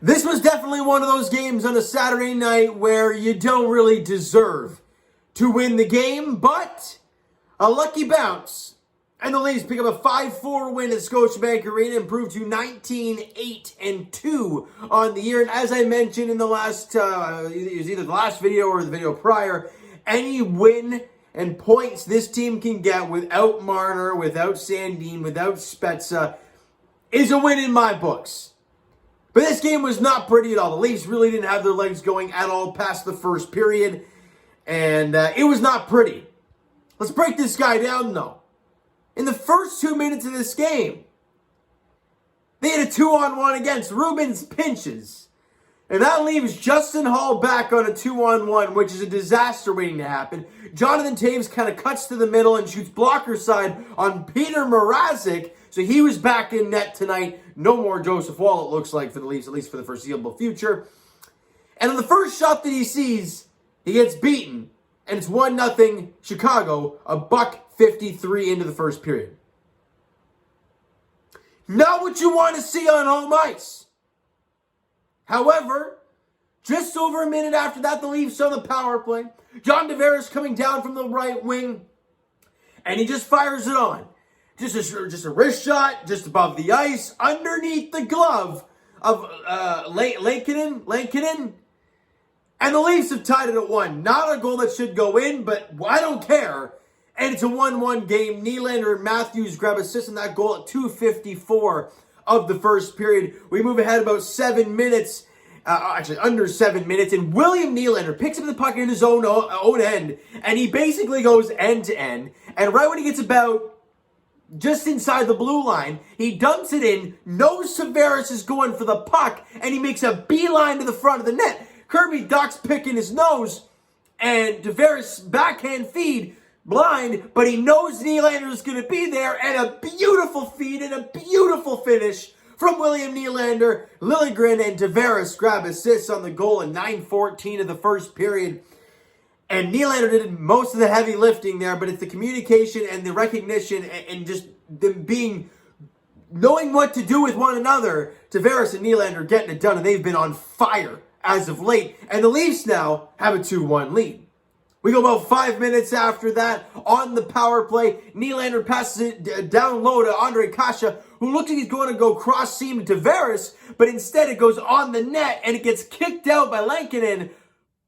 This was definitely one of those games on a Saturday night where you don't really deserve to win the game, but a lucky bounce. And the Leafs pick up a 5-4 win at Scotiabank Arena, improved to 19-8-2 on the year. And as I mentioned in the last, it was either the last video or the video prior, any win and points this team can get without Marner, without Sandin, without Spezza is a win in my books. But this game was not pretty at all. The Leafs really didn't have their legs going at all past the first period. And it was not pretty. Let's break this guy down, though. In the first 2 minutes of this game, they had a 2-on-1 against Rubin's pinches. And that leaves Justin Hall back on a 2-on-1, which is a disaster waiting to happen. Jonathan Toews kind of cuts to the middle and shoots blocker side on Peter Mrazek. So he was back in net tonight. No more Joseph Woll, it looks like, for the Leafs, at least for the foreseeable future. And on the first shot that he sees, he gets beaten. And it's 1-0 Chicago, $1:53 into the first period. Not what you want to see on home ice. However, just over a minute after that, the Leafs on the power play. John Tavares coming down from the right wing. And he just fires it on. Just a wrist shot, just above the ice, underneath the glove of Lankinen. And the Leafs have tied it at 1. Not a goal that should go in, but I don't care. And it's a 1-1 game. Nylander and Matthews grab assists on that goal at 2:54 of the first period. We move ahead about 7 minutes, actually under 7 minutes, and William Nylander picks up the puck in his own end, and he basically goes end to end. And right when he gets about just inside the blue line, he dumps it in, knows Tavares is going for the puck, and he makes a beeline to the front of the net. Kirby ducks picking his nose, and Tavares backhand feed, blind, but he knows Nylander is going to be there, and a beautiful feed and a beautiful finish from William Nylander. Liljegren and Tavares grab assists on the goal in 9:14 of the first period. And Nylander did most of the heavy lifting there, but it's the communication and the recognition and just them knowing what to do with one another. Tavares and Nylander getting it done, and they've been on fire as of late. And the Leafs now have a 2-1 lead. We go about 5 minutes after that on the power play. Nylander passes it down low to Ondrej Kase, who looks like he's going to go cross seam to Tavares, but instead it goes on the net and it gets kicked out by Lankinen,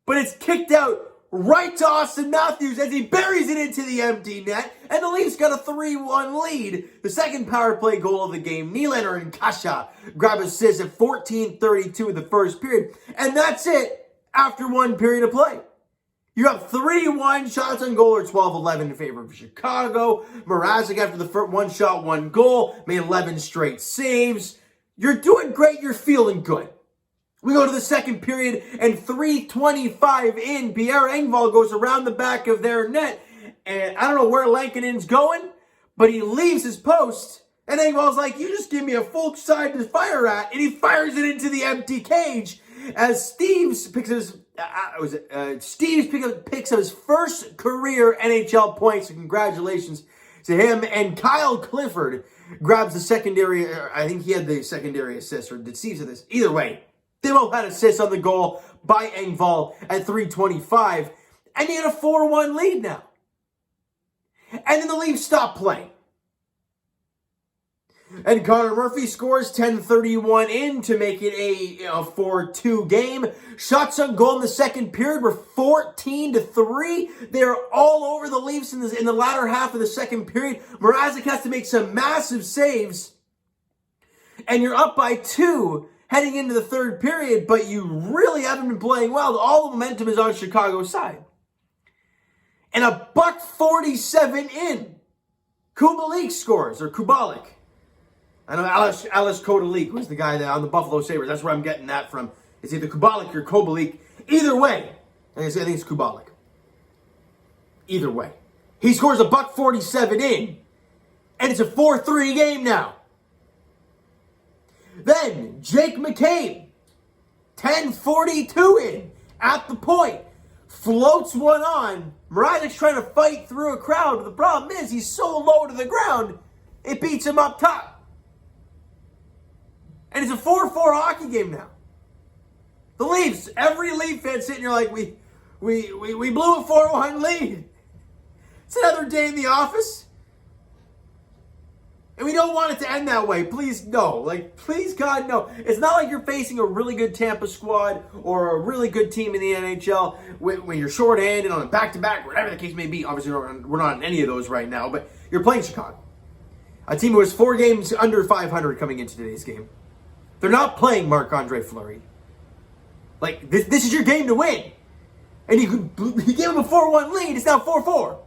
but it's kicked out right to Austin Matthews as he buries it into the empty net, and the Leafs got a 3-1 lead. The second power play goal of the game, Nylander and Kase grab assists at 14:32 of the first period, and that's it after 1 period of play. You have 3-1 shots on goal, or 12-11 in favor of Chicago. Mrazek, after the first 1 shot, 1 goal, made 11 straight saves. You're doing great. You're feeling good. We go to the second period, and 3:25 in, Pierre Engvall goes around the back of their net, and I don't know where Lankinen's going, but he leaves his post, and Engvall's like, you just give me a full side to fire at, and he fires it into the empty cage as Steves picks up his first career NHL points, so congratulations to him, and Kyle Clifford grabs the secondary, I think he had the secondary assist, or did Steves have this? Either way, they both had assists on the goal by Engvall at 3:25. And you had a 4-1 lead now. And then the Leafs stop playing. And Connor Murphy scores 10:31 in to make it a 4-2 game. Shots on goal in the second period were 14-3. They're all over the Leafs in the latter half of the second period. Mrazek has to make some massive saves. And you're up by 2 heading into the third period, but you really haven't been playing well. All the momentum is on Chicago's side. And $1:47 in, Kubalik scores, or Kubalik. I know Alice Kodalik was the guy that on the Buffalo Sabres. That's where I'm getting that from. It's either Kubalik or Kubalik. Either way, I think it's Kubalik. Either way. He scores $1:47 in, and it's a 4-3 game now. Then, Jake McCabe, 10:42 in, at the point, floats one on. Mrazek's trying to fight through a crowd, but the problem is he's so low to the ground, it beats him up top. And it's a 4-4 hockey game now. The Leafs, every Leaf fan sitting here like, we blew a 4-1 lead. It's another day in the office. And we don't want it to end that way. Please, no. Like, please, God, no. It's not like you're facing a really good Tampa squad or a really good team in the NHL when you're shorthanded on a back-to-back, whatever the case may be. Obviously, we're not in any of those right now, but you're playing Chicago. A team who was 4 games under 500 coming into today's game. They're not playing Marc-Andre Fleury. Like, this is your game to win. And you gave them a 4-1 lead. It's now 4-4.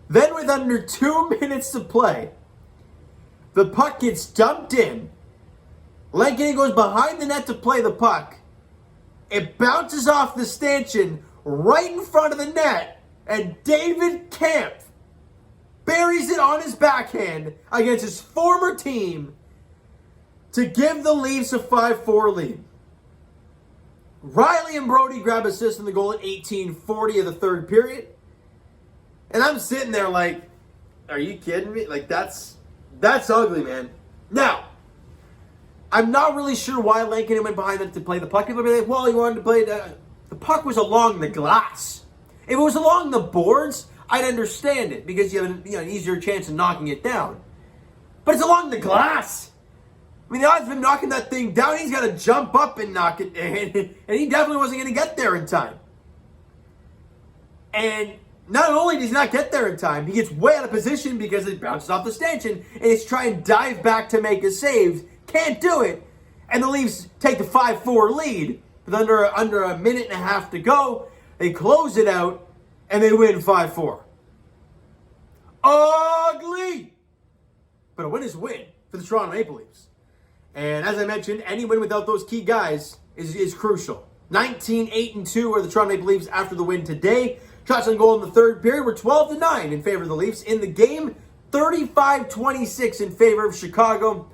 Then with under 2 minutes to play, the puck gets dumped in. Lankinen goes behind the net to play the puck. It bounces off the stanchion right in front of the net. And David Kampf buries it on his backhand against his former team to give the Leafs a 5-4 lead. Riley and Brody grab assists in the goal at 18:40 of the third period. And I'm sitting there like, are you kidding me? Like, that's ugly, man. Now, I'm not really sure why Lankinen went behind them to play the puck. People be like, well, he wanted to play the puck was along the glass. If it was along the boards, I'd understand it because you have an easier chance of knocking it down. But it's along the glass. I mean, the odds of him knocking that thing down, he's got to jump up and knock it in. And he definitely wasn't going to get there in time. And not only does he not get there in time, he gets way out of position because it bounces off the stanchion and he's trying to dive back to make a save. Can't do it. And the Leafs take the 5-4 lead with under a minute and a half to go. They close it out and they win 5-4. Ugly! But a win is a win for the Toronto Maple Leafs. And as I mentioned, any win without those key guys is crucial. 19-8-2 are the Toronto Maple Leafs after the win today. Shots on goal in the third period were 12-9 in favor of the Leafs. In the game, 35-26 in favor of Chicago.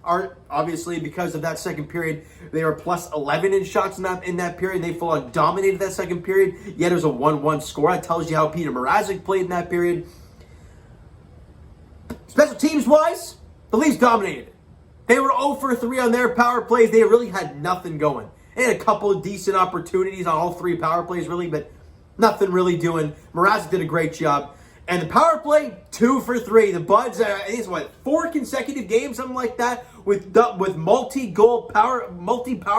Obviously, because of that second period, they were plus 11 in shots in that period. They full on dominated that second period. Yet it was a 1-1 score. That tells you how Peter Mrazek played in that period. Special teams-wise, the Leafs dominated. They were 0 for 3 on their power plays. They really had nothing going. They had a couple of decent opportunities on all 3 power plays, really, but nothing really doing. Mrazek did a great job. And the power play, 2 for 3. The Buds, I think it's 4 consecutive games, something like that, with multi-power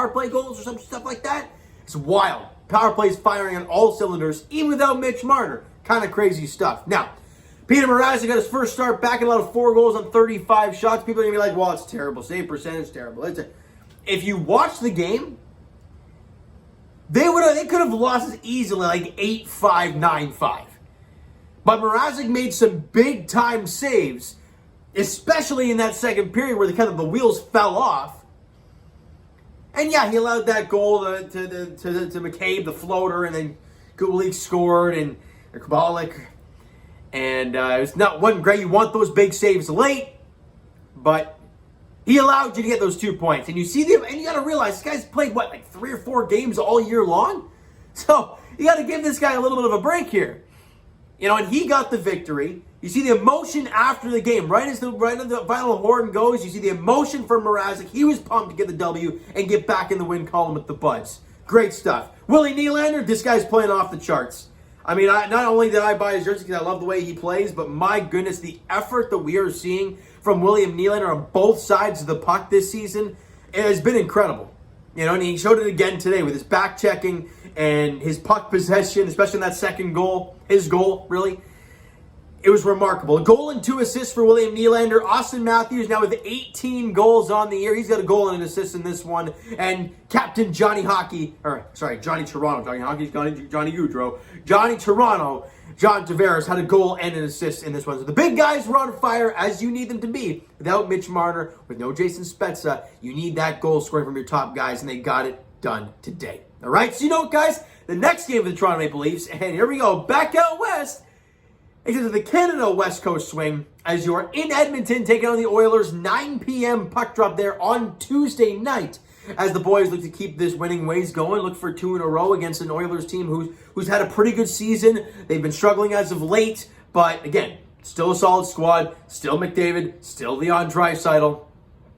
play goals or some stuff like that. It's wild. Power plays firing on all cylinders, even without Mitch Marner. Kind of crazy stuff. Now, Peter Mrazek got his first start back and allowed 4 goals on 35 shots. People are going to be like, well, it's terrible. Save percentage, terrible. If you watch the game, they could have lost it easily, like 8-5, 9-5. But Mrazek made some big-time saves, especially in that second period where the wheels fell off. And yeah, he allowed that goal to McCabe, the floater, and then Kulich scored, and Kubalik. And it's wasn't great. You want those big saves late, but he allowed you to get those 2 points. And you see them, and you got to realize this guy's played, 3 or 4 games all year long? So you got to give this guy a little bit of a break here. And he got the victory. You see the emotion after the game. Right as the final horn goes, you see the emotion from Mrazek. He was pumped to get the W and get back in the win column with the Buds. Great stuff. Willie Nylander, this guy's playing off the charts. I mean, not only did I buy his jersey because I love the way he plays, but my goodness, the effort that we are seeing from William Nylander on both sides of the puck this season has been incredible. And he showed it again today with his back checking and his puck possession, especially in that second goal, his goal, really. It was remarkable. A goal and 2 assists for William Nylander. Austin Matthews now with 18 goals on the year. He's got a goal and an assist in this one. And Captain Johnny Toronto. Johnny Hockey's Johnny Gaudreau. Johnny Toronto, John Tavares had a goal and an assist in this one. So the big guys were on fire as you need them to be. Without Mitch Marner, with no Jason Spezza, you need that goal scoring from your top guys, and they got it done today. All right, so you know what, guys? The next game of the Toronto Maple Leafs, and here we go, back out west. It's the Canada West Coast swing as you are in Edmonton taking on the Oilers. 9 p.m. puck drop there on Tuesday night as the boys look to keep this winning ways going. Look for 2 in a row against an Oilers team who's had a pretty good season. They've been struggling as of late, but again, still a solid squad. Still McDavid, still Leon Draisaitl.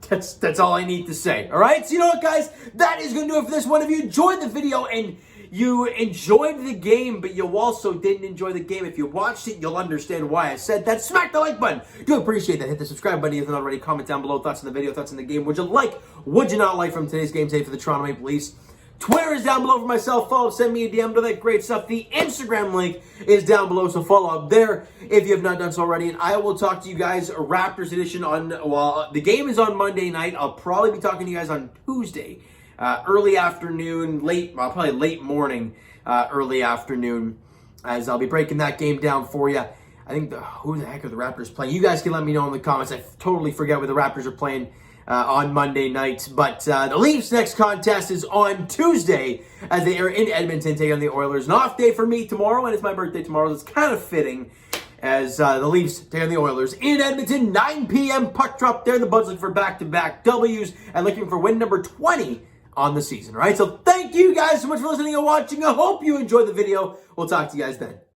That's all I need to say. All right. So you know what, guys? That is going to do it for this one. If you enjoyed the video and you enjoyed the game, but you also didn't enjoy the game, if you watched it, you'll understand why I said that. Smack the like button. Do appreciate that. Hit the subscribe button if you haven't already. Comment down below thoughts on the video, thoughts on the game. Would you like, would you not like from today's game today for the Toronto Maple Leafs? Twitter is down below for myself. Follow, send me a DM to that great stuff. The Instagram link is down below, so follow up there if you have not done so already. And I will talk to you guys Raptors edition on, well, the game is on Monday night. I'll probably be talking to you guys on Tuesday. Early afternoon, probably late morning, early afternoon, as I'll be breaking that game down for you. I think, who the heck are the Raptors playing? You guys can let me know in the comments. I totally forget where the Raptors are playing on Monday night. But the Leafs' next contest is on Tuesday, as they are in Edmonton taking on the Oilers. An off day for me tomorrow, and it's my birthday tomorrow. It's kind of fitting, as the Leafs take on the Oilers in Edmonton, 9 p.m. puck drop there. The Buds looking for back-to-back W's and looking for win number 20 on the season, all right? So thank you guys so much for listening and watching. I hope you enjoyed the video. We'll talk to you guys then.